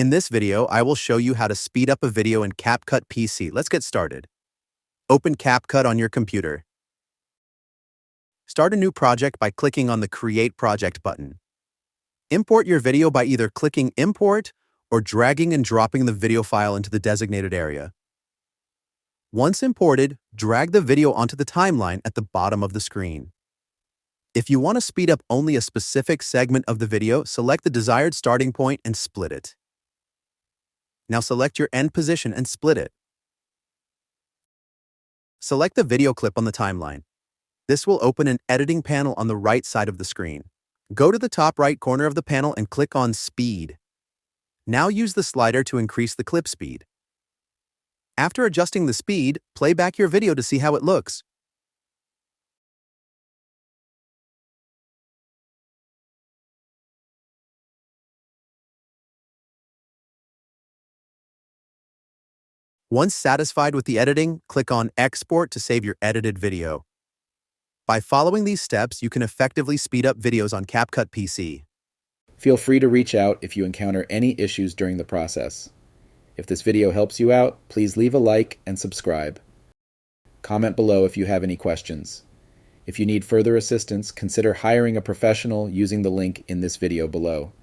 In this video, I will show you how to speed up a video in CapCut PC. Let's get started. Open CapCut on your computer. Start a new project by clicking on the Create Project button. Import your video by either clicking Import or dragging and dropping the video file into the designated area. Once imported, drag the video onto the timeline at the bottom of the screen. If you want to speed up only a specific segment of the video, select the desired starting point and split it. Now select your end position and split it. Select the video clip on the timeline. This will open an editing panel on the right side of the screen. Go to the top right corner of the panel and click on Speed. Now use the slider to increase the clip speed. After adjusting the speed, play back your video to see how it looks. Once satisfied with the editing, click on Export to save your edited video. By following these steps, you can effectively speed up videos on CapCut PC. Feel free to reach out if you encounter any issues during the process. If this video helps you out, please leave a like and subscribe. Comment below if you have any questions. If you need further assistance, consider hiring a professional using the link in this video below.